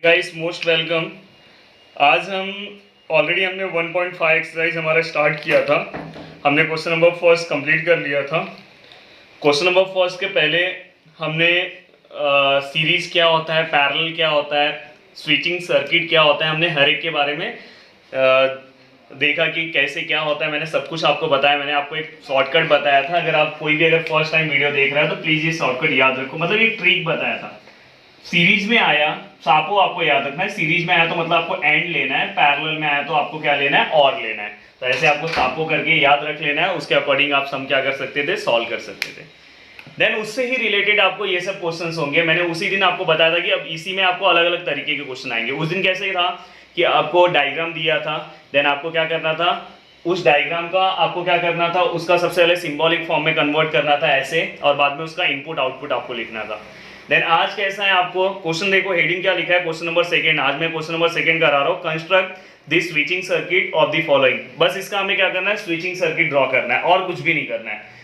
Guys most welcome. आज हमने 1.5 exercise हमारा स्टार्ट किया था। हमने क्वेश्चन नंबर फर्स्ट कंप्लीट कर लिया था। क्वेश्चन नंबर फर्स्ट के पहले हमने सीरीज क्या होता है, पैरेलल क्या होता है, स्विचिंग सर्किट क्या होता है, हमने हर एक के बारे में देखा कि कैसे क्या होता है। मैंने सब कुछ आपको बताया। मैंने आपको एक शॉर्टकट बताया था। अगर आप कोई भी अगर फर्स्ट टाइम वीडियो देख रहा है तो प्लीज़ ये शॉर्टकट याद रखो। मतलब एक ट्रिक बताया था। सीरीज में आया सापो आपको याद रखना है। सीरीज में आया तो मतलब आपको एंड लेना है, पैरेलल में आया तो आपको क्या लेना है, और लेना है। तो ऐसे आपको सापो करके याद रख लेना है। उसके अकॉर्डिंग आप सम क्या कर सकते थे, सॉल्व कर सकते थे। देन उससे ही रिलेटेड आपको ये सब क्वेश्चंस होंगे। मैंने उसी दिन आपको बताया था कि अब इसी में आपको अलग अलग तरीके के क्वेश्चन आएंगे। उस दिन कैसे था कि आपको डायग्राम दिया था, देन आपको क्या करना था, उस डायग्राम का आपको क्या करना था, उसका सबसे पहले सिंबॉलिक फॉर्म में कन्वर्ट करना था ऐसे, और बाद में उसका इनपुट आउटपुट आपको लिखना था। देन आज कैसा है, आपको क्वेश्चन देखो, हेडिंग क्या लिखा है, क्वेश्चन नंबर सेकंड। आज मैं क्वेश्चन नंबर सेकंड करा रहा हूँ, construct this switching circuit of the following. बस इसका हमें क्या करना है, स्विचिंग सर्किट ड्रॉ करना है और कुछ भी नहीं करना है।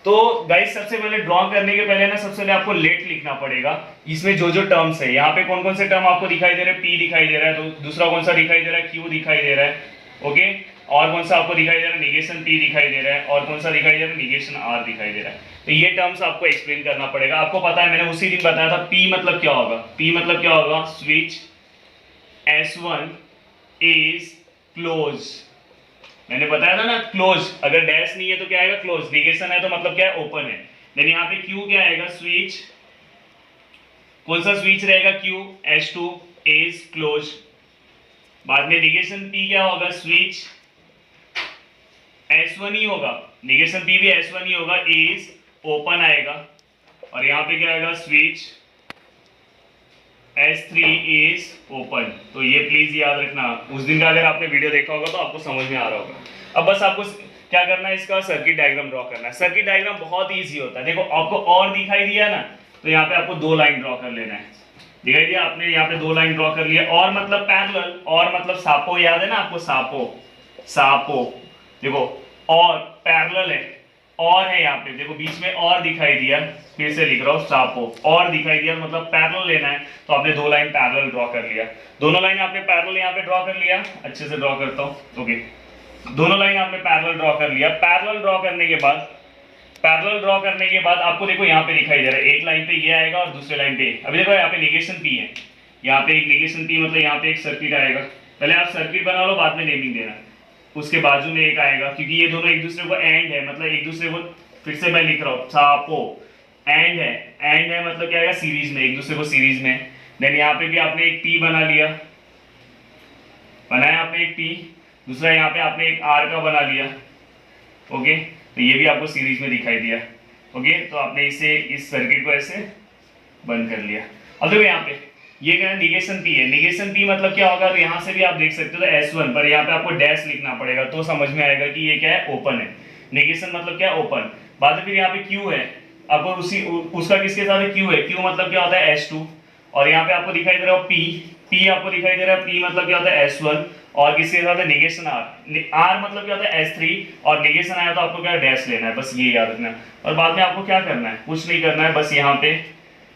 तो गाइस सबसे पहले ड्रॉ करने के पहले ना, सबसे पहले आपको लेट लिखना पड़ेगा। इसमें जो जो टर्म्स है, यहाँ पे कौन कौन से टर्म आपको दिखाई दे रहे हैं, पी दिखाई दे रहा है, तो दूसरा कौन सा दिखाई दे रहा है, क्यू दिखाई दे रहा है, ओके। और कौन सा आपको दिखाई दे रहा है, निगेशन पी दिखाई दे रहा है, और कौन सा दिखाई दे रहा है, निगेशन आर दिखाई दे रहा है। तो ये टर्म्स आपको एक्सप्लेन करना पड़ेगा। आपको पता है, मैंने उसी दिन बताया था पी मतलब क्या होगा। पी मतलब क्या होगा, स्विच S1 इज क्लोज। मैंने बताया था ना, क्लोज। अगर डैश नहीं है तो क्या आएगा, क्लोज। निगेशन है तो मतलब क्या है, ओपन है। देन यहाँ पे क्यू क्या आएगा, स्विच, कौन सा स्विच रहेगा, क्यू, S2 इज क्लोज। बाद में निगेशन पी क्या होगा, स्विच S1 ही होगा, निगेशन पी भी S1 ही होगा, इज ओपन आएगा। और यहाँ पे क्या आएगा, स्विच S3 इज ओपन। तो ये प्लीज याद रखना। उस दिन का अगर आपने वीडियो देखा होगा तो आपको समझ में आ रहा होगा। अब बस आपको क्या करना है, इसका सर्किट डायग्राम ड्रॉ करना है। सर्किट डायग्राम बहुत इजी होता है। देखो आपको और दिखाई दिया ना, तो यहाँ पे आपको दो लाइन ड्रॉ कर लेना है। दिखाई दिया आपने, यहाँ पे दो लाइन ड्रॉ कर लिया। और मतलब पैरेलल, और मतलब सापो, याद है ना आपको, सापो सापो। देखो और पैरेलल है, और है यहाँ पे, देखो बीच में और दिखाई दिया, फिर से लिख रहा हूँ, सापो और दिखाई दिया, मतलब पैरेलल लेना है। तो आपने दो लाइन पैरेलल ड्रॉ कर लिया। दोनों लाइन आपने पैरेलल यहाँ पे ड्रॉ कर लिया। अच्छे से ड्रॉ करता हूँ, ओके। दोनों लाइन आपने पैरेलल ड्रॉ कर लिया। पैरेलल ड्रॉ करने के बाद, पैरेलल ड्रॉ करने के बाद आपको देखो यहाँ पे दिखाई दे रहा है, एक लाइन पे ये आएगा और दूसरे लाइन पे। अभी देखो यहाँ पे निगेशन पी है, यहाँ पे एक निगेशन पी, मतलब यहाँ पे एक सर्किट आएगा। पहले आप सर्किट बना लो, बाद में नेमिंग देना। उसके बाजू में एक आएगा, क्योंकि ये दोनों एक दूसरे को एंड है, मतलब एक दूसरे को, फिर से मैं लिख रहा हूँ, सापो एंड है। एंड है मतलब क्या आएगा, सीरीज में, एक दूसरे को सीरीज में। देन यहाँ पे भी आपने एक पी बना लिया, बनाया आपने एक पी। दूसरा यहाँ पे आपने एक आर का बना लिया, ओके। तो ये भी आपको सीरीज में दिखाई दिया, ओके। तो आपने इसे, इस सर्किट को ऐसे बंद कर लिया। अब देखो यहाँ पे ये क्या है, निगेशन पी है। निगेशन पी मतलब क्या होगा, तो यहाँ से भी आप देख सकते हो, तो S1 पर यहाँ पे आपको डैश लिखना पड़ेगा, तो समझ में आएगा कि ये क्या है, ओपन है। निगेशन मतलब क्या, ओपन। बाद में फिर यहाँ पे Q है, आपको उसी उसका किसके साथ है, Q है। Q मतलब क्या होता है, S2। और यहाँ पे आपको दिखाई दे रहा है P आपको दिखाई दे रहा है, P मतलब क्या होता है, S1। और किसके साथ है, निगेशन R मतलब क्या होता है, S3। और निगेशन आया तो आपको क्या डैश लेना है, बस ये याद रखना है। और बाद में आपको क्या करना है, कुछ नहीं करना है, बस यहाँ पे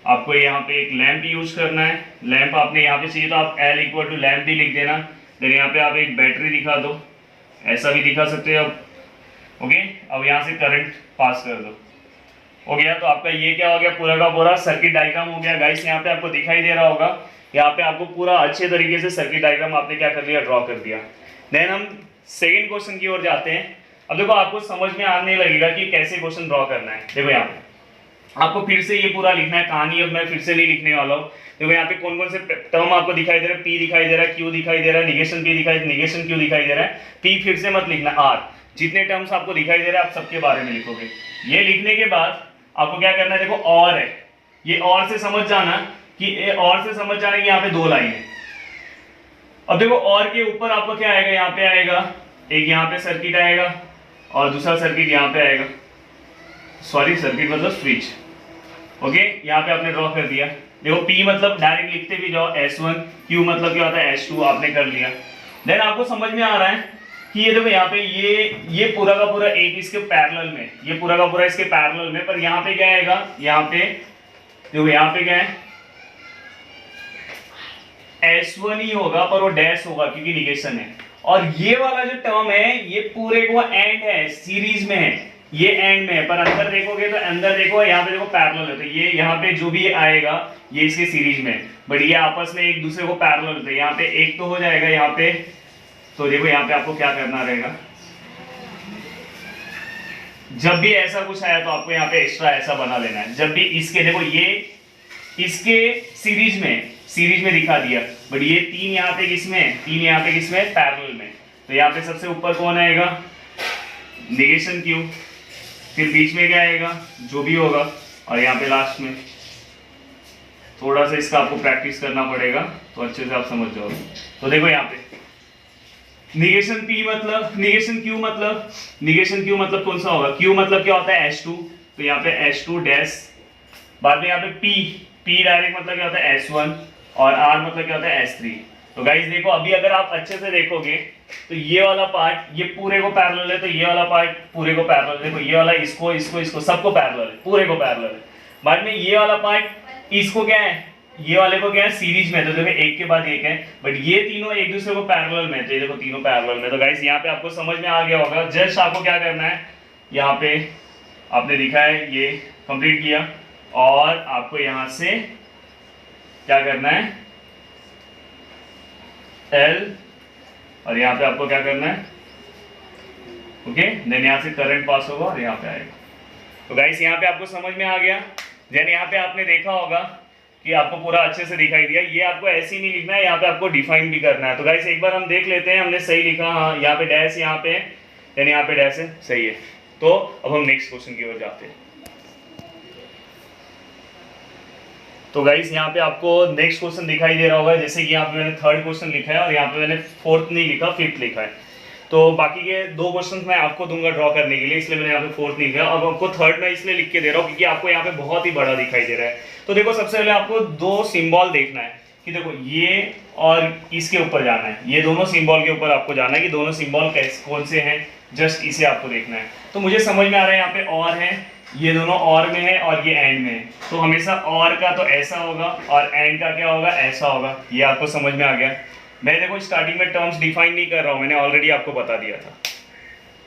आपको यहाँ पे एक लैंप यूज करना है। लैंप आपने यहाँ पे चाहिए तो आप L इक्वल टू लैंप भी लिख देना। फिर यहाँ पे आप एक बैटरी दिखा दो, ऐसा भी दिखा सकते हो आप, ओके। अब यहाँ से करंट पास कर दो, हो गया। तो आपका ये क्या हो गया, पूरा का पूरा सर्किट डायग्राम हो गया। गाइस यहाँ पे आपको दिखाई दे रहा होगा, यहाँ पे आपको पूरा अच्छे तरीके से सर्किट डायग्राम आपने क्या कर लिया, ड्रॉ कर दिया। देन हम सेकेंड क्वेश्चन की ओर जाते हैं। अब देखो आपको समझ में आने लगेगा कि कैसे क्वेश्चन ड्रॉ करना है। देखो यहाँ पे आपको फिर से ये पूरा लिखना है, कहानी अब मैं फिर से नहीं लिखने वाला हूँ। देखो यहाँ पे कौन कौन से टर्म आपको दिखाई दे रहा है, पी दिखाई दे रहा है, क्यू दिखाई दे रहा है, निगेशन पी दिखाई, निगेशन क्यू दिखाई दे रहा है। पी फिर से मत लिखना, आर। जितने टर्म्स आपको दिखाई दे रहे हैं आप सबके बारे में लिखोगे। ये लिखने के बाद आपको क्या करना है, देखो और है, ये और से समझ जाना कि, और से समझ जाना कि यहाँ पे दो लाइन है। अब देखो और के ऊपर आपको क्या आएगा, यहाँ पे आएगा एक, यहाँ पे सर्किट आएगा, और दूसरा सर्किट यहाँ पे आएगा। सॉरी, सर्किट मतलब स्विच, ओके। यहाँ पे आपने ड्रॉ कर दिया। देखो P मतलब डायरेक्ट लिखते भी जाओ, S1। Q मतलब क्या होता है, S2, आपने कर लिया। देन आपको समझ में आ रहा है कि ये देखो यहाँ पे ये पूरा का पूरा एक इसके पैरेलल में, ये पूरा का पूरा इसके पैरेलल में। पर यहाँ पे क्या आएगा, यहाँ पे देखो, यहाँ पे क्या है, S1 ही होगा, पर वो डैश होगा क्योंकि निगेशन है। और ये वाला जो टर्म है ये पूरे को एंड है, सीरीज में है, ये एंड में है, पर अंदर देखोगे तो अंदर देखो यहाँ पे देखो पैरेलल है, तो ये यहाँ पे जो भी आएगा ये इसके सीरीज में, बट ये आपस में एक दूसरे को पैरेलल होते हैं। यहाँ पे एक तो हो जाएगा यहाँ पे, तो देखो यहाँ पे आपको क्या करना रहेगा, जब भी ऐसा कुछ आया तो आपको यहाँ पे एक्स्ट्रा ऐसा बना लेना है। जब भी इसके देखो ये इसके सीरीज में दिखा दिया, बट ये तीन यहाँ पे किसमें, तीन यहाँ पे किसमें, पैरेलल में। तो यहाँ पे सबसे ऊपर कौन आएगा, नेगेशन क्यू, फिर बीच में क्या आएगा, जो भी होगा, और यहाँ पे लास्ट में। थोड़ा सा इसका आपको प्रैक्टिस करना पड़ेगा तो अच्छे से आप समझ जाओगे। तो देखो यहाँ पे निगेशन P मतलब, निगेशन Q मतलब कौन सा होगा, Q मतलब क्या होता है H2, तो यहाँ पे H2 डैश, बाद में यहाँ पे P डायरेक्ट मतलब क्या होता है S1, और R मतलब क्या होता है S3। तो गाइस देखो अभी अगर आप अच्छे से देखोगे तो ये वाला पार्ट ये पूरे को पैरेलल है, तो ये वाला पार्ट पूरे को पैरेलल है, देखो ये वाला इसको सबको पैरेलल है, पूरे को पैरेलल है। बाद में ये वाला पार्ट इसको क्या है, ये वाले को क्या है, सीरीज में, तो देखो एक के बाद एक है, बट ये तीनों एक दूसरे को पैरेलल में, तो ये देखो तीनों पैरेलल में। तो गाइस यहाँ पे आपको समझ में आ गया होगा। जस्ट आपको क्या करना है, यहाँ पे आपने लिखा है ये कंप्लीट किया, और आपको यहाँ से क्या करना है L, और यहाँ पे आपको क्या करना है ओके, देन यहाँ से करंट पास होगा और यहाँ पे आएगा। तो गाइस यहाँ पे आपको समझ में आ गया। देन यहाँ पे आपने देखा होगा कि आपको पूरा अच्छे से दिखाई दिया। ये आपको ऐसे ही नहीं लिखना है, यहाँ पे आपको डिफाइन भी करना है। तो गाइस एक बार हम देख लेते हैं, हमने सही लिखा, हाँ यहाँ पे डैश यहाँ पे, देन यहाँ पे डैश है, सही है। तो अब हम नेक्स्ट क्वेश्चन की ओर जाते हैं। तो गाइस यहाँ पे आपको नेक्स्ट क्वेश्चन दिखाई दे रहा होगा, जैसे कि यहाँ पे मैंने थर्ड क्वेश्चन लिखा है और यहाँ पे मैंने फोर्थ नहीं लिखा, फिफ्थ लिखा है। तो बाकी के दो क्वेश्चन मैं आपको दूंगा ड्रॉ करने के लिए, इसलिए मैंने यहाँ पे फोर्थ नहीं लिखा। अब आपको थर्ड में इसलिए लिख के दे रहा हूँ क्योंकि आपको यहाँ पे बहुत ही बड़ा दिखाई दे रहा है। तो देखो सबसे पहले आपको दो सिंबल देखना है कि देखो ये और इसके ऊपर जाना है, ये दोनों सिंबल के ऊपर आपको जाना है कि दोनों सिंबल कौन से हैं, जस्ट इसे आपको देखना है। तो मुझे समझ में आ रहा है यहाँ पे और है, ये दोनों और में है और ये एंड में है, तो हमेशा और का तो ऐसा होगा और एंड का क्या होगा, ऐसा होगा। ये आपको समझ में आ गया। मैं देखो स्टार्टिंग में टर्म्स डिफाइन नहीं कर रहा हूँ, मैंने ऑलरेडी आपको बता दिया था।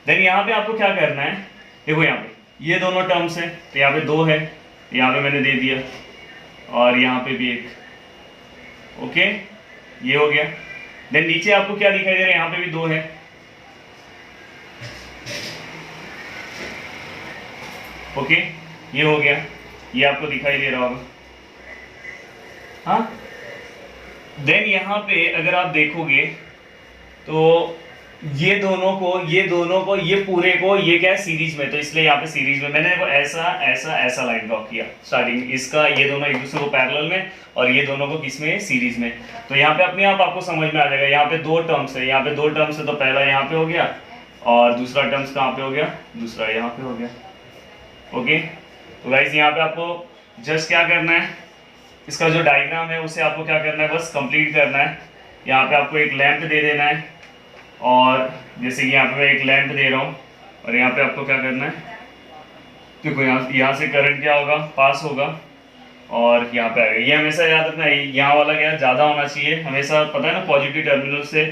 देन यहाँ पे आपको क्या करना है, देखो यहाँ पे ये दोनों टर्म्स है, तो यहाँ पे दो है, यहाँ पे मैंने दे दिया, और यहाँ पे भी एक, ओके ये हो गया। देन नीचे आपको क्या दिखाई दे रहा है, यहाँ पे भी दो है, ओके ये हो गया, ये आपको दिखाई दे रहा होगा, हाँ। देन यहाँ पे अगर आप देखोगे तो ये दोनों को ये पूरे को ये क्या है, सीरीज में, तो इसलिए यहाँ पे सीरीज में मैंने देखो ऐसा ऐसा ऐसा लाइन ड्रॉ किया स्टार्टिंग इसका, ये दोनों एक दूसरे को पैरेलल में और ये दोनों को किस में, सीरीज में। तो यहाँ पे अपने आप आपको समझ में आ जाएगा। यहाँ पे दो टर्म्स है, यहाँ पे दो टर्म्स है, तो पहला यहाँ पे हो गया और दूसरा टर्म्स कहाँ पे हो गया, दूसरा यहाँ पे हो गया, ओके। तो गाइस यहाँ पे आपको जस्ट क्या करना है, इसका जो डायग्राम है उसे आपको क्या करना है, बस कंप्लीट करना है। यहाँ पे आपको एक लैंप दे देना है, और जैसे कि यहाँ पे मैं एक लैंप दे रहा हूँ, और यहाँ पे आपको क्या करना है, देखो यहाँ से करंट क्या होगा, पास होगा और यहाँ पे आएगा। ये हमेशा याद रखना है, यहाँ वाला क्या ज़्यादा होना चाहिए, हमेशा पता है ना, पॉजिटिव टर्मिनल से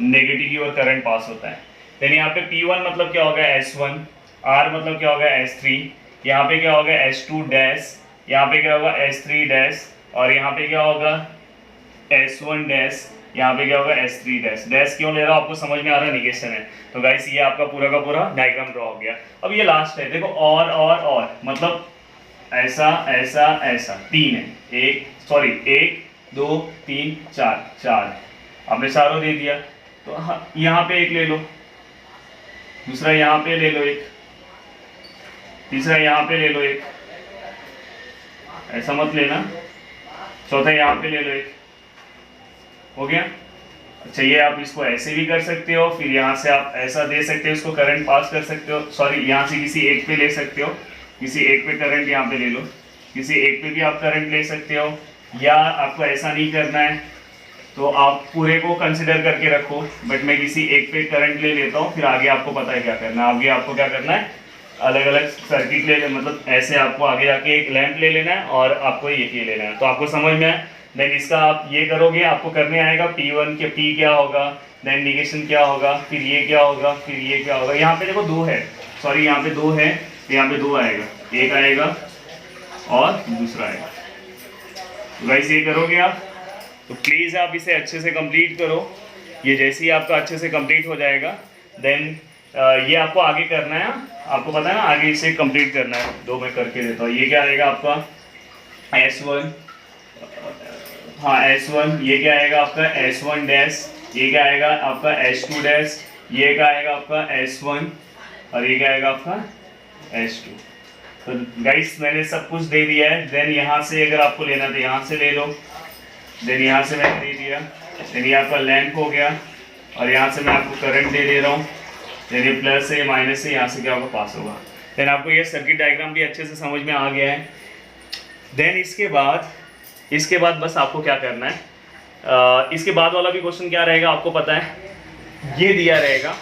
नेगेटिव की ओर करंट पास होता है। देन यहाँ पे P1 मतलब क्या होगा, S1, R मतलब क्या होगा, S3, यहाँ पे क्या होगा, S2 डैश, यहाँ पे क्या होगा, S3 डैश, और यहाँ पे क्या होगा, S1 डैश, यहाँ पे क्या होगा, S3 डैश। डैश क्यों ले रहा हूँ, आपको समझ में आ रहा है, निगेशन है। तो गाइस ये आपका पूरा का पूरा डायग्राम ड्रॉ हो गया। अब ये लास्ट है, देखो और मतलब ऐसा ऐसा ऐसा, तीन है, एक दो तीन चार, आपने चारों दे दिया। तो यहाँ पे एक ले लो, दूसरा यहाँ पे ले लो एक, तीसरा यहाँ पे ले लो एक, ऐसा मत लेना, चौथा यहाँ पे ले लो एक, हो गया। अच्छा ये आप इसको ऐसे भी कर सकते हो, फिर यहाँ से आप ऐसा दे सकते हो, इसको करंट पास कर सकते हो, सॉरी यहाँ से किसी एक पे ले सकते हो, किसी एक पे करंट यहाँ पे ले लो, किसी एक पे भी आप करंट ले सकते हो, या आपको ऐसा नहीं करना है तो आप पूरे को कंसिडर करके रखो, बट मैं किसी एक पे करंट ले लेता हूँ, फिर आगे आपको पता है क्या करना है। आगे आपको क्या करना है, अलग अलग सर्किट ले, मतलब ऐसे आपको आगे जाके एक लैंप ले लेना है और आपको ये लेना है। तो आपको समझ में आए। देन इसका आप ये करोगे, आपको करने आएगा P1 के P क्या होगा, देन निगेशन क्या होगा, फिर ये क्या होगा, फिर ये क्या होगा। यहाँ पे देखो 2 है, सॉरी यहाँ पे 2 है, तो यहाँ पे 2 आएगा, एक आएगा और दूसरा आएगा। तो गाइस ये करोगे आप, तो प्लीज़ आप इसे अच्छे से कंप्लीट करो। ये जैसे ही आपका अच्छे से कंप्लीट हो जाएगा, देन ये आपको आगे करना है, आपको पता है ना, आगे इसे कंप्लीट करना है। 2 मैं करके देता हूँ। ये क्या आएगा आपका S1, हाँ S1, ये क्या आएगा आपका S1 डैश, ये क्या आएगा आपका S2 डैश, ये क्या आएगा आपका S1 और ये क्या आएगा आपका S2। तो गाइस मैंने सब कुछ दे दिया है। देन यहाँ से अगर आपको लेना तो यहाँ से ले लो, देन यहाँ से मैंने दे दिया, देन ये आपका लैंप हो गया और यहाँ से मैं आपको करंट दे रहा हूँ। देन ये प्लस है, माइनस है, यहाँ से क्या होगा पास होगा। देन आपको ये सर्किट डायग्राम भी अच्छे से समझ में आ गया है। देन इसके बाद बस आपको क्या करना है, इसके बाद वाला भी क्वेश्चन क्या रहेगा आपको पता है, ये दिया रहेगा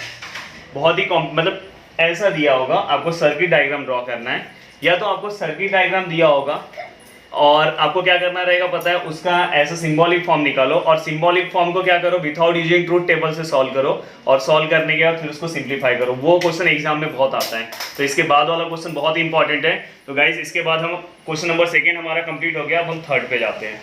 बहुत ही मतलब ऐसा दिया होगा, आपको सर्किट डायग्राम ड्रॉ करना है, या तो आपको सर्किट डायग्राम दिया होगा और आपको क्या करना रहेगा पता है, उसका ऐसा सिंबॉलिक फॉर्म निकालो और सिंबॉलिक फॉर्म को क्या करो, विदाउट यूजिंग ट्रूथ टेबल से सॉल्व करो और सॉल्व करने के बाद फिर उसको सिंप्लीफाई करो। वो क्वेश्चन एग्जाम में बहुत आता है, तो इसके बाद वाला क्वेश्चन बहुत ही इंपॉर्टेंट है। तो गाइज इसके बाद हम क्वेश्चन नंबर 2 हमारा कंप्लीट हो गया, अब हम 3rd पे जाते हैं।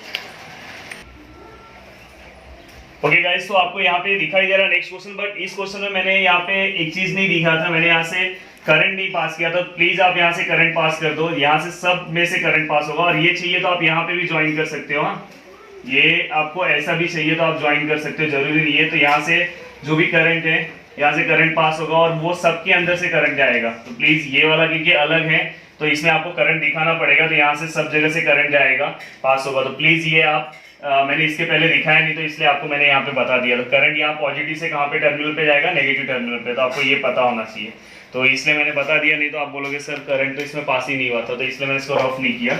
ओके गाइस, तो आपको यहाँ पे दिखाई दे रहा है नेक्स्ट क्वेश्चन, बट इस क्वेश्चन में मैंने यहाँ पे एक चीज नहीं दिखा था, मैंने यहाँ से करंट नहीं पास किया, तो प्लीज आप यहाँ से करंट पास कर दो। यहाँ से सब में से करंट पास होगा और ये चाहिए तो आप यहाँ पे भी ज्वाइन कर सकते हो। हाँ, ये आपको ऐसा भी चाहिए तो आप ज्वाइन कर सकते हो, जरूरी नहीं है। तो यहाँ से जो भी करंट है यहाँ से करंट पास होगा और वो सबके अंदर से करंट जाएगा। तो प्लीज ये वाला क्योंकि अलग है तो इसमें आपको करंट दिखाना पड़ेगा, तो यहाँ से सब जगह से करंट जाएगा, पास होगा। तो प्लीज ये आप मैंने इसके पहले दिखाया नहीं तो इसलिए आपको मैंने यहाँ पे बता दिया। तो करंट यहाँ पॉजिटिव से कहाँ पे टर्मिनल पे जाएगा, नेगेटिव टर्मिनल पे, तो आपको ये पता होना चाहिए। तो इसलिए मैंने बता दिया, नहीं तो आप बोलोगे सर करंट तो इसमें पास ही नहीं हुआ था, तो इसलिए मैंने इसको रफ नहीं किया।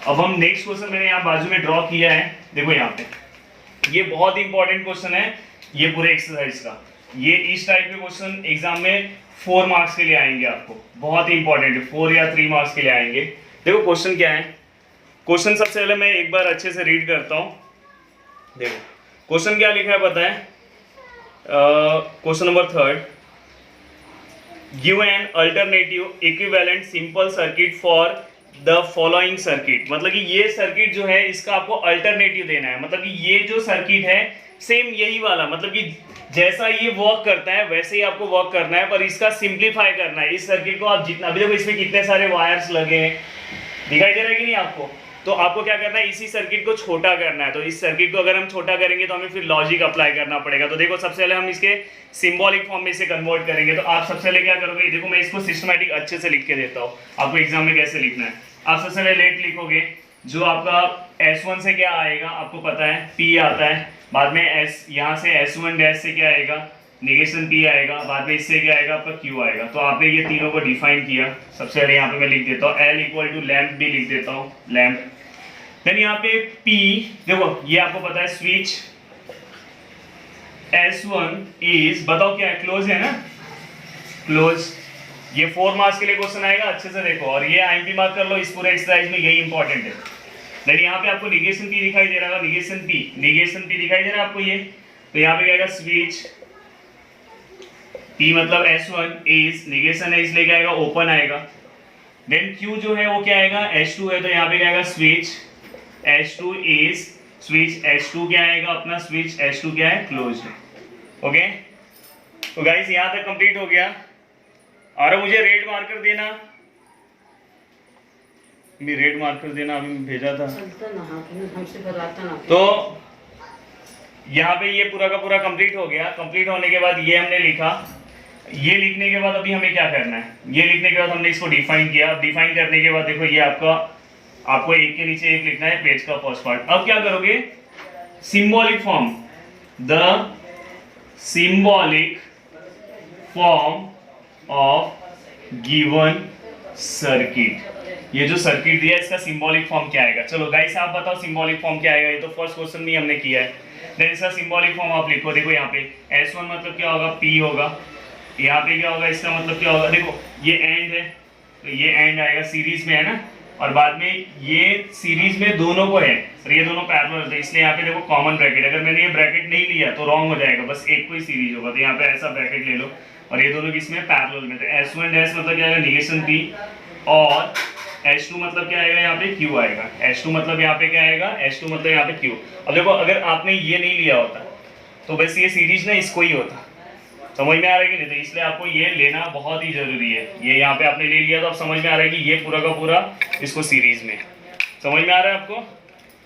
अब हम नेक्स्ट क्वेश्चन मैंने यहाँ बाजू में ड्रॉ किया है, देखो यहाँ पे ये बहुत इंपॉर्टेंट क्वेश्चन है, ये पूरे एक्सरसाइज का। ये इस टाइप के क्वेश्चन एग्जाम में 4 मार्क्स के लिए आएंगे, आपको बहुत ही इंपॉर्टेंट है, 4 या 3 मार्क्स के लिए आएंगे। देखो क्वेश्चन क्या है, क्वेश्चन सबसे पहले मैं एक बार अच्छे से रीड करता हूँ। देखो क्वेश्चन क्या लिखा है पता है, question number 3, give an alternative equivalent simple circuit for the following circuit. मतलब कि ये सर्किट जो है इसका आपको अल्टरनेटिव देना है, मतलब कि ये जो सर्किट है सेम यही वाला, मतलब कि जैसा ये वर्क करता है वैसे ही आपको वर्क करना है, पर इसका सिंप्लीफाई करना है। इस सर्किट को आप जितना, अभी देखो इसमें कितने सारे वायर्स लगे हैं, दिखाई दे रहा है कि नहीं आपको, तो आपको क्या करना है, इसी सर्किट को छोटा करना है। तो इस सर्किट को अगर हम छोटा करेंगे तो हमें फिर लॉजिक अप्लाई करना पड़ेगा। तो देखो सबसे पहले हम इसके सिंबॉलिक फॉर्म में इसे कन्वर्ट करेंगे। तो आप सबसे पहले क्या करोगे, देखो मैं इसको सिस्टमैटिक अच्छे से लिख के देता हूँ आपको एग्जाम में कैसे लिखना है। आप सबसे पहले लेट लिखोगे, जो आपका S1 से क्या आएगा आपको पता है, P आता है, बाद में यहाँ से S1 डैश से क्या आएगा, नेगेशन P आएगा, बाद में इससे क्या आएगा आपका Q आएगा। तो आपने ये तीनों को डिफाइन किया। सबसे पहले यहाँ पे मैं लिख देता हूँ L इक्वल टू लैम्प भी लिख देता हूँ, लैम्प। देन यहाँ पे P, देखो ये आपको पता है स्विच, S1 इज, बताओ क्या है, क्लोज है ना, क्लोज। ये 4 मार्क्स के लिए क्वेश्चन आएगा, अच्छे से देखो, और ये IMP मार्क कर लो, इस पूरे एक्सरसाइज में यही इंपॉर्टेंट है। देन यहाँ पे आपको निगेशन P दिखाई दे रहा है, निगेशन P दिखाई दे रहा है आपको ये, तो यहाँ पे क्या आएगा, स्विच P मतलब S1 इज, निगेशन है इसलिए क्या आएगा, ओपन आएगा। देन Q जो है वो क्या आएगा, S2 है, तो यहाँ पे क्या आएगा, switch S2 is, switch S2 क्या आएगा अपना, स्विच S2 क्या है, क्लोज है। ओके, तो गाइस यहाँ तक कंप्लीट हो गया। और मुझे रेड मार्कर देना, भी रेड मार्कर देना, अभी भेजा था तो यहाँ पे ये पूरा का पूरा कंप्लीट हो गया। कंप्लीट होने के बाद ये हमने लिखा, ये लिखने के बाद अभी हमें क्या करना है, ये लिखने के बाद हमने इसको डिफाइन किया। डिफाइन करने के बाद देखो ये आपको एक के नीचे एक लिखना है, पेज का फर्स्ट पार्ट। अब क्या करोगे, symbolic form, the symbolic form of given circuit. ये जो सर्किट दिया है इसका सिंबॉलिक फॉर्म क्या आएगा। चलो गाइस आप बताओ सिंबॉलिक फॉर्म क्या आएगा, ये तो फर्स्ट क्वेश्चन में हमने किया है। देन इसका सिंबॉलिक फॉर्म आप लिखो, देखो यहाँ पे S1 मतलब क्या होगा, P होगा, यहाँ पे क्या होगा, इसका मतलब क्या होगा, देखो ये एंड है तो ये एंड आएगा, सीरीज में है ना, और बाद में ये सीरीज में दोनों को है सर, ये दोनों पैरेलल है, इसलिए यहाँ पे देखो कॉमन ब्रैकेट, अगर मैंने ये ब्रैकेट नहीं लिया तो रॉन्ग हो जाएगा, बस एक को ही सीरीज होगा, तो यहाँ पे ऐसा ब्रैकेट ले लो और ये दोनों किसमें पैरेलल में, तो S1 डैश मतलब क्या आएगा निगेशन P और H2 मतलब क्या आएगा यहाँ पे Q आएगा, H2 मतलब यहाँ पे क्या आएगा, H2 मतलब यहाँ पे Q। अब देखो अगर आपने ये नहीं लिया होता तो बस ये सीरीज ना इसको ही होता, समझ में आ रहा है कि नहीं, तो इसलिए आपको ये लेना बहुत ही जरूरी है। ये यहाँ पे आपने ले लिया तो अब समझ में आ रहा है कि ये पूरा का पूरा इसको सीरीज में, समझ में आ रहा है आपको,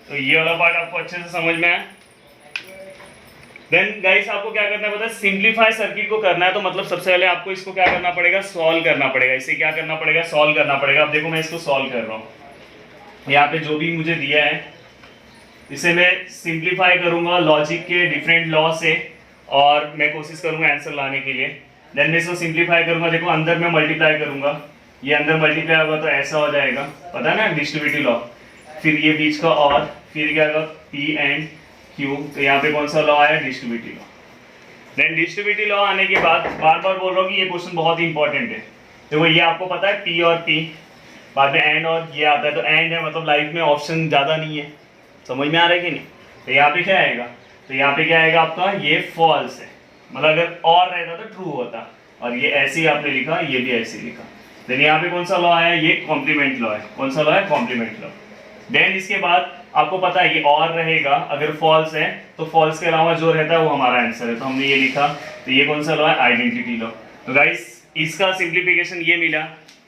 तो ये वाला पार्ट आपको अच्छे से समझ में आया। देन गाइस आपको क्या करना है पता है, सिंप्लीफाई सर्किट को करना है, तो मतलब सबसे पहले आपको इसको क्या करना पड़ेगा, सॉल्व करना पड़ेगा, इसे क्या करना पड़ेगा, सॉल्व करना पड़ेगा। अब देखो मैं इसको सॉल्व कर रहा हूँ, यहाँ पे जो भी मुझे दिया है इसे मैं सिंप्लीफाई करूंगा लॉजिक के डिफरेंट लॉ से, और मैं कोशिश करूंगा आंसर लाने के लिए। देन मैं इसको सिंप्लीफाई करूंगा, देखो अंदर मैं मल्टीप्लाई करूंगा, ये अंदर मल्टीप्लाई होगा तो ऐसा हो जाएगा, पता है ना डिस्ट्रीब्यूटिव लॉ, फिर ये बीच का और फिर क्या होगा P एंड Q, तो यहाँ पे कौन सा लॉ आया, distributive law. Then distributive law आने के बाद बार बार बोल रहा हूँ कि ये क्वेश्चन बहुत ही इंपॉर्टेंट है। देखो ये आपको पता है P और P, बाद में एंड और ये आता है, तो एंड है मतलब लाइफ में ऑप्शन ज़्यादा नहीं है, समझ में आ रहा है कि नहीं, तो यहाँ पे क्या आएगा, तो यहाँ पे क्या आएगा आपका, ये फॉल्स है, मतलब अगर और रहता तो ट्रू होता, और ये ऐसे ही आपने लिखा, ये भी ऐसे ही लिखा। देन यहाँ पे कौन सा लॉ है, ये कॉम्प्लीमेंट लॉ है, कौन सा लॉ है, कॉम्प्लीमेंट लॉ। देन इसके बाद आपको पता है ये और रहेगा, अगर फॉल्स है तो फॉल्स के अलावा जो रहता है वो हमारा आंसर है, तो हमने ये लिखा, तो ये कौन सा लॉ है, आइडेंटिटी लॉ। तो गाइस इसका सिंप्लीफिकेशन ये मिला,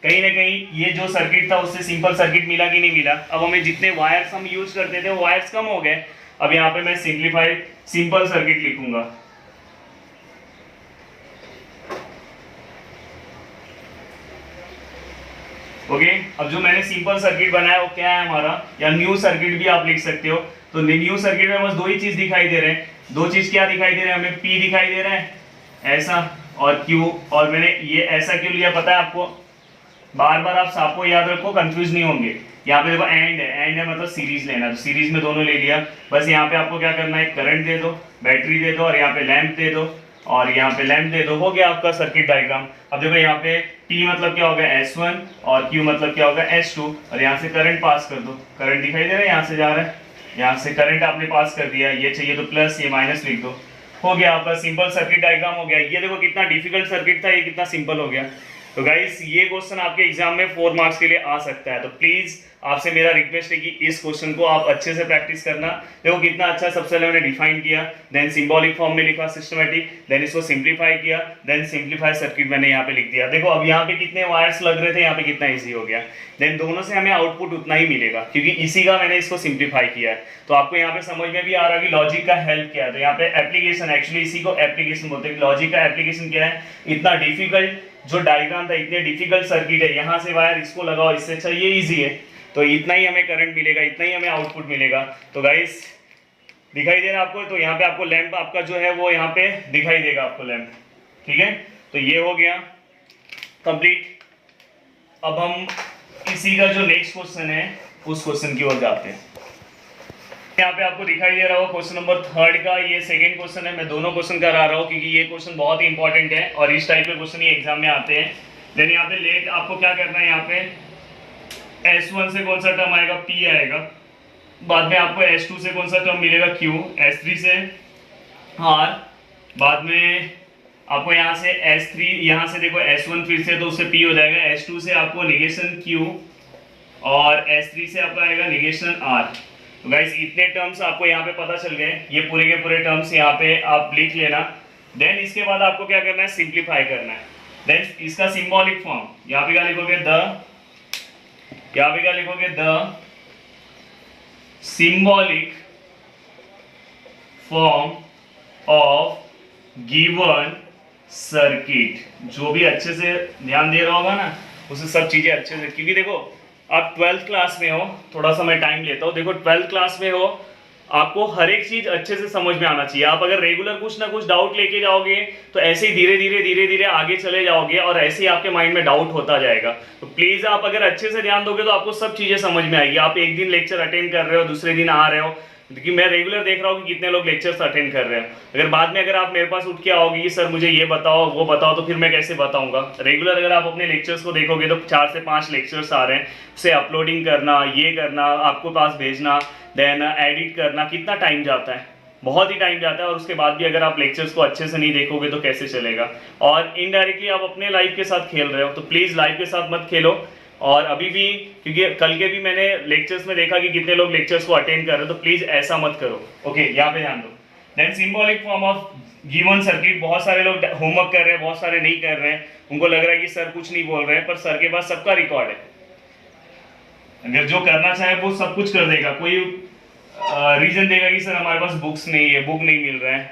कहीं ना कहीं ये जो सर्किट था उससे सिंपल सर्किट मिला कि नहीं मिला। अब हमें जितने वायर्स हम यूज करते थे वो वायर्स कम हो गए, अब यहाँ पे मैं सिंप्लीफाइड सिंपल सर्किट लिखूंगा। ओके, अब जो मैंने सिंपल सर्किट बनाया वो क्या है हमारा, या न्यू सर्किट भी आप लिख सकते हो। तो न्यू सर्किट में बस दो ही चीज दिखाई दे रहे हैं, दो चीज क्या दिखाई दे रहे हैं हमें, P दिखाई दे रहा है ऐसा और Q, और मैंने ये ऐसा क्यों लिया पता है आपको, बार बार आप आपको याद रखो कंफ्यूज नहीं होंगे। यहाँ पे देखो एंड है मतलब सीरीज लेना, तो सीरीज में दोनों ले लिया, बस यहाँ पे आपको क्या करना है, करंट दे दो, बैटरी दे दो, और यहाँ पे लैंप दे दो, और यहाँ पे लैंप दे दो, हो गया आपका सर्किट डायग्राम। अब देखो यहाँ पे P मतलब क्या होगा S1 और Q मतलब क्या होगा S2, और यहाँ से करंट पास कर दो, करंट दिखाई दे रहा है यहाँ से जा रहा है, यहाँ से करंट आपने पास कर दिया, ये चाहिए तो प्लस ये माइनस लिख दो, हो गया आपका सिंपल सर्किट डायग्राम हो गया। ये देखो कितना डिफिकल्ट सर्किट था, ये कितना सिंपल हो गया। तो गाइस ये क्वेश्चन आपके एग्जाम में 4 मार्क्स के लिए आ सकता है, तो प्लीज आपसे मेरा रिक्वेस्ट है कि इस क्वेश्चन को आप अच्छे से प्रैक्टिस करना। देखो कितना अच्छा सबसे पहले मैंने डिफाइन किया, देन सिंबॉलिक फॉर्म में लिखा सिस्टमैटिक, देन इसको सिंप्लीफाई किया, देन सिंप्लीफाई सर्किट मैंने यहाँ पे लिख दिया। देखो अब यहाँ पे कितने वायर्स लग रहे थे, यहाँ पे कितना इजी हो गया, देन दोनों से हमें आउटपुट उतना ही मिलेगा क्योंकि इसी का मैंने इसको सिंप्लीफाई किया है। तो आपको यहाँ पे समझ में भी आ रहा है कि लॉजिक का हेल्प क्या है। तो यहाँ पे एप्लीकेशन, एक्चुअली इसी को एप्लीकेशन बोलते हैं। लॉजिक का एप्लीकेशन क्या है, इतना डिफिकल्ट जो डायग्राम था, इतने डिफिकल्ट सर्किट है, यहाँ से वायर इसको लगाओ, इससे अच्छा ये इजी है, तो इतना ही हमें करंट मिलेगा, इतना ही हमें आउटपुट मिलेगा। तो गाइस दिखाई दे रहा है आपको, तो यहाँ पे आपको लैंप आपका जो है वो यहाँ पे दिखाई देगा आपको लैंप, ठीक है। तो ये हो गया कंप्लीट। अब हम इसी का जो नेक्स्ट क्वेश्चन है उस क्वेश्चन की ओर जाते हैं। यहाँ पे आपको दिखाई दे रहा हो क्वेश्चन नंबर 3 का, ये सेकंड क्वेश्चन है। मैं दोनों क्वेश्चन करा रहा हूँ क्योंकि ये क्वेश्चन बहुत ही इंपॉर्टेंट है और इस टाइप के क्वेश्चन ही एग्जाम में आते हैं। देन यहाँ पे लेट आपको क्या करना है, यहाँ पे S1 से कौन सा टर्म आएगा, P आएगा, बाद में आपको S2 से कौन सा टर्म मिलेगा, Q, S3 से R, बाद में आपको यहाँ से S3, यहाँ से देखो S1 फिर से तो उससे P हो जाएगा, S2 से आपको निगेशन Q और S3 से आपका आएगा निगेशन R। तो गाइस इतने टर्म्स आपको यहाँ पे पता चल गए, ये पूरे के पूरे टर्म्स यहाँ पे आप लिख लेना। देन इसके बाद आपको क्या करना है, सिंप्लीफाई करना है। देन इसका सिंबॉलिक फॉर्म यहाँ पे क्या लिखोगे, यहाँ पे क्या लिखोगे, the symbolic form of given circuit. जो भी अच्छे से ध्यान दे रहा होगा ना उसे सब चीजें अच्छे से, क्योंकि देखो आप 12th क्लास में हो, थोड़ा सा मैं टाइम लेता हूँ। देखो 12th क्लास में हो, आपको हर एक चीज अच्छे से समझ में आना चाहिए। आप अगर रेगुलर कुछ ना कुछ डाउट लेके जाओगे तो ऐसे ही धीरे धीरे आगे चले जाओगे और ऐसे ही आपके माइंड में डाउट होता जाएगा। तो प्लीज आप अगर अच्छे से ध्यान दोगे तो आपको सब चीजें समझ में आएगी। आप एक दिन लेक्चर अटेंड कर रहे हो, दूसरे दिन आ रहे हो, क्योंकि मैं रेगुलर देख रहा हूँ कि कितने लोग लेक्चर्स अटेंड कर रहे हैं। अगर बाद में अगर आप मेरे पास उठ के आओगे कि सर मुझे ये बताओ वो बताओ, तो फिर मैं कैसे बताऊंगा। रेगुलर अगर आप अपने लेक्चर्स को देखोगे तो 4 से 5 लेक्चर्स आ रहे हैं, उसे अपलोडिंग करना, ये करना, आपको पास भेजना, देन एडिट करना, कितना टाइम जाता है, बहुत ही टाइम जाता है। और उसके बाद भी अगर आप लेक्चर्स को अच्छे से नहीं देखोगे तो कैसे चलेगा। और इनडायरेक्टली आप अपने लाइफ के साथ खेल रहे हो, तो प्लीज़ लाइफ के साथ मत खेलो। और अभी भी, क्योंकि कल के भी मैंने लेक्चर्स में देखा कि कितने लोग लेक्चर्स को अटेंड कर रहे हो, तो प्लीज़ ऐसा मत करो। ओके, यहाँ पे ध्यान दो। Then symbolic form of given circuit, बहुत सारे लोग होमवर्क कर रहे हैं, बहुत सारे नहीं कर रहे हैं, उनको लग रहा है कि सर कुछ नहीं बोल रहे हैं, पर सर के पास सबका रिकॉर्ड है। अगर जो करना चाहे वो सब कुछ कर देगा। कोई रीजन देगा कि सर हमारे पास बुक्स नहीं है, बुक नहीं मिल रहा है,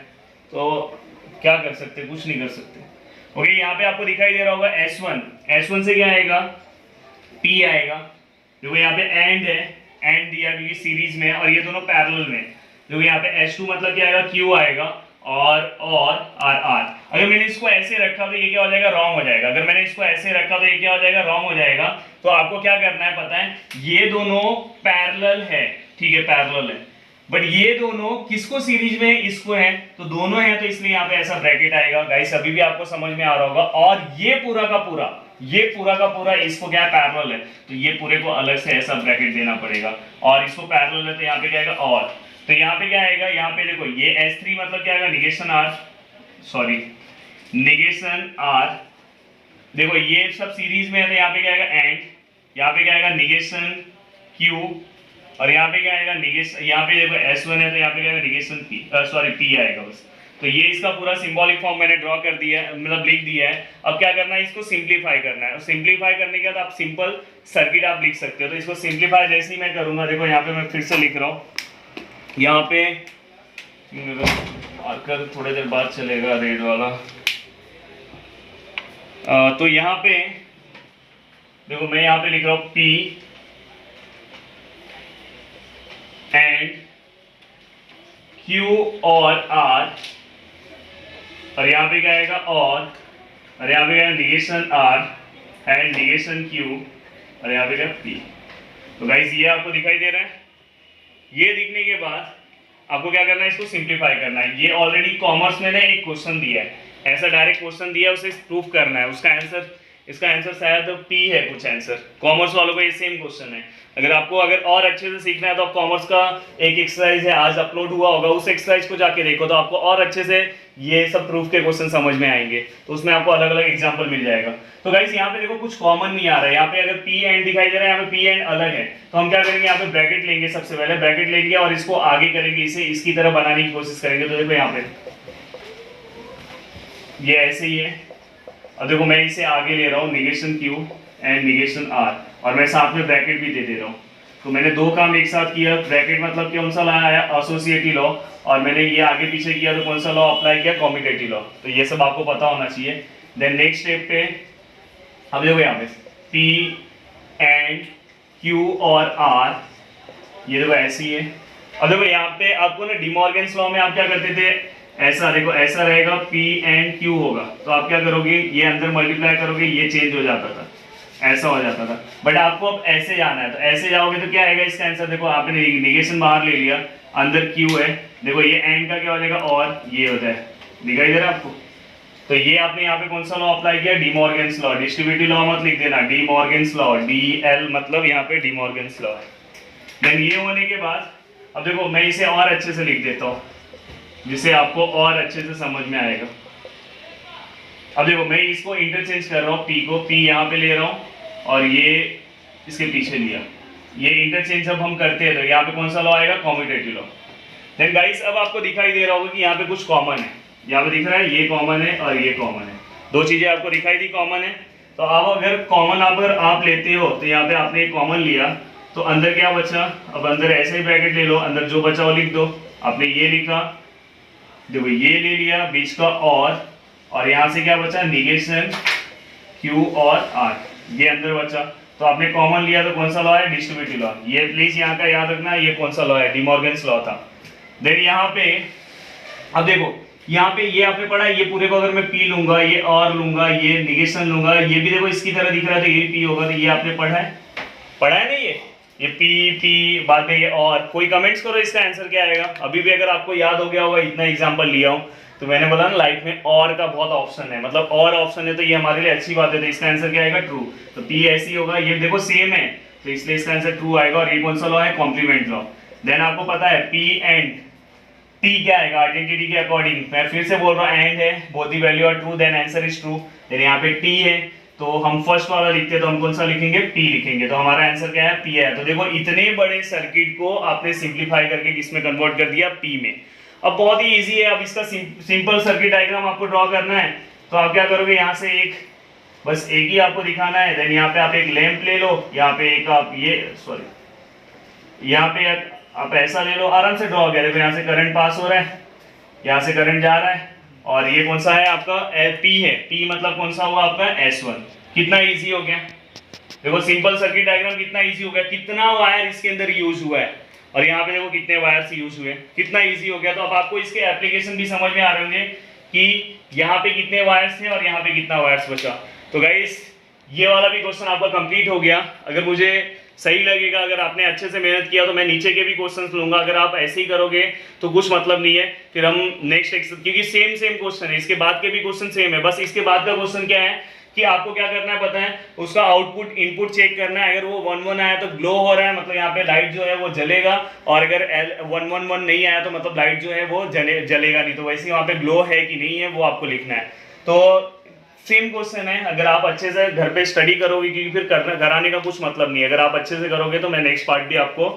तो क्या कर सकते, कुछ नहीं कर सकते। ओके, यहाँ पे आपको दिखाई दे रहा होगा S1 से क्या आएगा, P आएगा। देखो यहाँ पे एंड है, एंड दिया क्योंकि सीरीज में है और ये दोनों पैरेलल में। देखो यहाँ पे S2 मतलब क्या आएगा, Q आएगा, और R। अगर मैंने इसको ऐसे रखा तो ये क्या हो जाएगा, रॉन्ग हो जाएगा। अगर मैंने इसको ऐसे रखा तो ये क्या हो जाएगा, रॉन्ग हो जाएगा। तो आपको क्या करना है पता है, ये दोनों पैरेलल है, ठीक है, पैरेलल है, बट ये दोनों किसको सीरीज में है, इसको है, तो दोनों है, तो इसलिए यहाँ पे ऐसा ब्रैकेट आएगा। गाइस अभी भी आपको समझ में आ रहा होगा। और ये पूरा का पूरा इसको क्या पैरेलल है, तो ये पूरे को अलग से ऐसा ब्रैकेट देना पड़ेगा। और इसको पैरेलल है तो यहाँ पे क्या आएगा, और, तो यहाँ पे क्या आएगा, यहाँ पे देखो ये S3 मतलब क्या आएगा, निगेशन R। देखो ये सब सीरीज में है तो यहाँ पे क्या आएगा, एंड, यहाँ पे क्या आएगा, निगेशन Q, और यहाँ पे क्या आएगा, निगेशन, यहाँ पे देखो S1 है तो यहाँ पे क्या आएगा, निगेशन P आएगा बस। तो ये इसका पूरा सिंबॉलिक फॉर्म मैंने ड्रॉ कर दिया है, मतलब लिख दिया है। अब क्या करना है, इसको सिंप्लीफाई करना है। सिंप्लीफाई करने के बाद आप सिंपल सर्किट आप लिख सकते हो। तो इसको सिंप्लीफाई जैसे ही मैं करूंगा, देखो यहाँ पे मैं फिर से लिख रहा हूँ, यहाँ पे मार्कर थोड़ी देर बाद चलेगा रेड वाला। तो यहाँ पे देखो मैं यहाँ पे लिख रहा हूँ P एंड Q और R, और यहाँ पे क्या आएगा, और यहाँ पे क्या है, negation R and negation Q, और यहाँ पे क्या P। तो गाइस ये आपको दिखाई दे रहा है। ये दिखने के बाद आपको क्या करना है, इसको सिंप्लीफाई करना है। ये ऑलरेडी कॉमर्स में ने एक क्वेश्चन दिया है, ऐसा डायरेक्ट क्वेश्चन दिया है, उसे प्रूफ करना है। उसका आंसर, इसका आंसर शायद P है कुछ आंसर। कॉमर्स वालों का ये सेम क्वेश्चन है। अगर आपको और अच्छे से सीखना है तो आप कॉमर्स का एक एक्सरसाइज है, आज अपलोड हुआ होगा, उस एक्सरसाइज को जाके देखो, तो आपको और अच्छे से ये सब प्रूफ के क्वेश्चन समझ में आएंगे। तो उसमें आपको अलग अलग एग्जांपल मिल जाएगा। तो गाइस यहाँ पे देखो कुछ कॉमन नहीं आ रहा है। यहाँ पे अगर P एंड दिखाई दे रहा है, यहाँ पे P एंड अलग है, तो हम क्या करेंगे, यहाँ पे ब्रैकेट लेंगे, सबसे पहले ब्रैकेट लेंगे और इसको आगे करेंगे, इसे इसकी तरह बनाने की कोशिश करेंगे। तो देखो यहाँ पे ये ऐसे ही है। अब देखो मैं इसे आगे ले रहा हूँ, negation Q and negation R, और मैं साथ में ब्रैकेट भी दे रहा हूँ। तो मैंने दो काम एक साथ किया। ब्रैकेट मतलब कौन सा लाया है, एसोसिएटिव लॉ, और मैंने ये आगे पीछे किया तो कौन सा लॉ अप्लाई किया, कम्यूटेटिव लॉ। तो ये सब आपको पता होना चाहिए। देन नेक्स्ट स्टेप पे अब देखो यहाँ पे P एंड Q और R, ये देखो ऐसी है। अब देखो यहाँ पे आपको ना डिमॉर्गन्स लॉ में आप क्या करते थे, ऐसा देखो, ऐसा रहेगा, P एंड Q होगा, तो आप क्या करोगे, ये अंदर मल्टीप्लाई करोगे, ये चेंज हो जाता था, ऐसा हो जाता था। बट आपको अब ऐसे जाना है, तो ऐसे जाओगे तो क्या आएगा इसका आंसर, देखो आपने निगेशन बाहर ले लिया, अंदर Q है, देखो ये एंड का क्या हो जाएगा, और ये होता है, दिखाई दे रहा है आपको। तो ये आपने यहाँ पे कौन सा लॉ अप्लाई किया, डिमॉर्गन्स लॉ। डिस्ट्रीब्यूटिव लॉ मत लिख देना, डिमॉर्गन्स लॉ, DL मतलब यहाँ पे डिमॉर्गन्स लॉ है। देन ये होने के बाद अब देखो मैं इसे और अच्छे से लिख देता हूँ, जिससे आपको और अच्छे से समझ में आएगा। अब देखो मैं इसको इंटरचेंज कर रहा हूँ, P को P यहाँ पे ले रहा हूँ और ये इसके पीछे लिया। ये इंटरचेंज जब हम करते हैं तो यहाँ पे कौन सा लॉ आएगा, कम्यूटेटिव लॉ। देन गाइस अब आपको दिखाई दे रहा होगा कि यहाँ पे कुछ कॉमन है, यहाँ पे दिख रहा है ये कॉमन है और ये कॉमन है, दो चीजें आपको दिखाई दी कॉमन है। तो अब अगर कॉमन अगर आप लेते हो तो यहाँ पे आपने कॉमन लिया तो अंदर क्या बचा, अब अंदर ऐसे ही ब्रैकेट ले लो, अंदर जो बचा वो लिख दो। आपने ये लिखा, देखो ये ले लिया बीच का और यहाँ से क्या बचा, निगेशन Q और R, ये अंदर बचा। तो आपने कॉमन लिया तो कौन सा लॉ है, डिस्ट्रीब्यूटिव लॉ। ये प्लीज यहाँ का याद रखना, ये कौन सा लॉ है, डिमॉर्गन्स लॉ था। देन यहाँ पे अब देखो यहाँ पे ये आपने पढ़ा, ये पूरे को अगर मैं P लूंगा, ये और लूंगा, ये निगेशन लूंगा, ये भी देखो इसकी तरह दिख रहा है तो ये P होगा, तो ये आपने पढ़ा है ना। ये पी बाद में ये और। कोई कमेंट्स करो इसका आंसर क्या आएगा। अभी भी अगर आपको याद हो गया होगा, इतना एग्जांपल लिया हूं तो मैंने बोला ना लाइफ में और का बहुत ऑप्शन है, मतलब और ऑप्शन है तो ये हमारे लिए अच्छी बात है। तो इसका आंसर क्या आएगा, ट्रू। तो पी ऐसी होगा, ये देखो सेम है तो इसलिए इसका आंसर ट्रू आएगा। और ये कौन सा लॉ है, कॉम्प्लीमेंट लॉ। देन आपको पता है पी एंड टी क्या आएगा आइडेंटिटी के अकॉर्डिंग। मैं फिर से बोल रहा हूँ एंड है, both the value are true then answer is true. Then यहाँ पे टी है तो हम फर्स्ट वाला लिखते हैं तो हम कौन सा लिखेंगे, पी लिखेंगे। तो हमारा आंसर क्या है, पी है। तो देखो इतने बड़े सर्किट को आपने सिंप्लीफाई करके किसमें कन्वर्ट कर दिया, पी में। अब बहुत ही इजी है। अब इसका सिंपल सर्किट डायग्राम आपको ड्रॉ करना है तो आप क्या करोगे, यहाँ से एक बस एक ही आपको दिखाना है। देन यहाँ पे आप एक लैंप ले लो, यहाँ पे एक आप ये यहाँ पे आप ऐसा ले लो, आराम से ड्रॉ करें। यहाँ से करंट पास हो रहा है, यहाँ से करंट जा रहा है और ये कौन सा है आपका, पी है। पी मतलब कौन सा हुआ आपका, S1। कितना इजी हो गया, देखो सिंपल सर्किट डायग्राम कितना इजी हो गया। कितना वायर इसके अंदर यूज हुआ है और यहाँ पे देखो कितने वायर्स यूज हुए, कितना इजी हो गया। तो अब आपको इसके एप्लीकेशन भी समझ में आ रहे होंगे कि यहाँ पे कितने वायर्स थे और यहाँ पे कितना वायर्स बचा। तो गाइस ये वाला भी क्वेश्चन आपका कंप्लीट हो गया। अगर मुझे सही लगेगा, अगर आपने अच्छे से मेहनत किया तो मैं नीचे के भी क्वेश्चंस लूंगा। अगर आप ऐसे ही करोगे तो कुछ मतलब नहीं है। फिर हम नेक्स्ट क्योंकि सेम क्वेश्चन है, इसके बाद के भी क्वेश्चन सेम है। बस इसके बाद का क्वेश्चन क्या है कि आपको क्या करना है पता है, उसका आउटपुट इनपुट चेक करना है। अगर वो 1 1 आया तो ग्लो हो रहा है, मतलब यहाँ पे लाइट जो है वो जलेगा। और अगर 1 1 1 नहीं आया तो मतलब लाइट जो है वो जलेगा नहीं। तो वैसे ही वहाँ पे ग्लो है कि नहीं है वो आपको लिखना है। तो सेम क्वेश्चन है। अगर आप अच्छे से घर पे स्टडी करोगे, क्योंकि फिर कराने का कुछ मतलब नहीं है। अगर आप अच्छे से करोगे तो मैं नेक्स्ट पार्ट भी आपको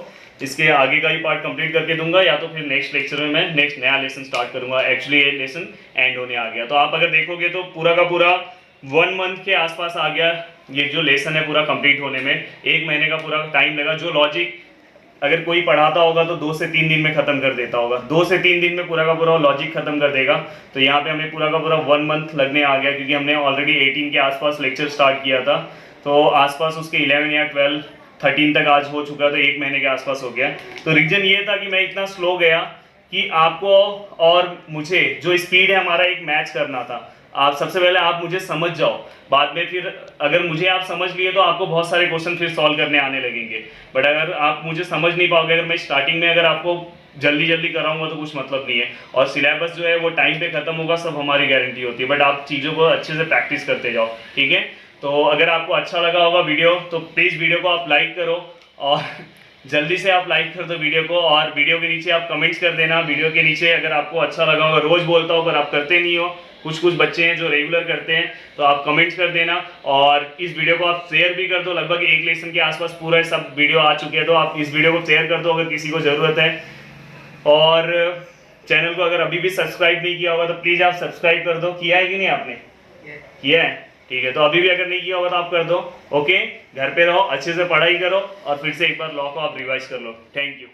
इसके आगे का ही पार्ट कंप्लीट करके दूंगा, या तो फिर नेक्स्ट लेक्चर में मैं नेक्स्ट नया लेसन स्टार्ट करूंगा। एक्चुअली ये लेसन एंड होने आ गया। तो आप अगर देखोगे तो पूरा का पूरा 1 मंथ के आसपास आ गया ये जो लेसन है पूरा कंप्लीट होने में। 1 महीने का पूरा टाइम लगा। जो लॉजिक अगर कोई पढ़ाता होगा तो 2 से 3 दिन में खत्म कर देता होगा, 2 से 3 दिन में पूरा का पूरा लॉजिक खत्म कर देगा। तो यहाँ पे हमें पूरा का पूरा 1 मंथ लगने आ गया, क्योंकि हमने ऑलरेडी 18 के आसपास लेक्चर स्टार्ट किया था। तो आसपास उसके 11 या 12 13 तक आज हो चुका, तो 1 महीने के आसपास हो गया। तो रीजन ये था कि मैं इतना स्लो गया कि आपको और मुझे जो स्पीड है हमारा एक मैच करना था। आप सबसे पहले आप मुझे समझ जाओ, बाद में फिर अगर मुझे आप समझ लिए तो आपको बहुत सारे क्वेश्चन फिर सॉल्व करने आने लगेंगे। बट अगर आप मुझे समझ नहीं पाओगे, अगर मैं स्टार्टिंग में अगर आपको जल्दी कराऊंगा तो कुछ मतलब नहीं है। और सिलेबस जो है वो टाइम पे खत्म होगा, सब हमारी गारंटी होती है। बट आप चीज़ों को अच्छे से प्रैक्टिस करते जाओ, ठीक है। तो अगर आपको अच्छा लगा होगा वीडियो तो प्लीज़ वीडियो को आप लाइक करो, और जल्दी से आप लाइक कर दो वीडियो को। और वीडियो के नीचे आप कमेंट्स कर देना वीडियो के नीचे अगर आपको अच्छा लगा होगा। रोज़ बोलता हूँ पर आप करते नहीं हो, कुछ बच्चे हैं जो रेगुलर करते हैं, तो आप कमेंट्स कर देना। और इस वीडियो को आप शेयर भी कर दो। लगभग 1 लेसन के आसपास पूरा सब वीडियो आ चुके हैं, तो आप इस वीडियो को शेयर कर दो अगर किसी को ज़रूरत है। और चैनल को अगर अभी भी सब्सक्राइब नहीं किया होगा तो प्लीज़ आप सब्सक्राइब कर दो। किया है कि नहीं आपने? किया है, ठीक है। तो अभी भी अगर नहीं किया होगा तो आप कर दो। ओके, घर पे रहो, अच्छे से पढ़ाई करो और फिर से एक बार लॉ को आप रिवाइज कर लो। Thank you.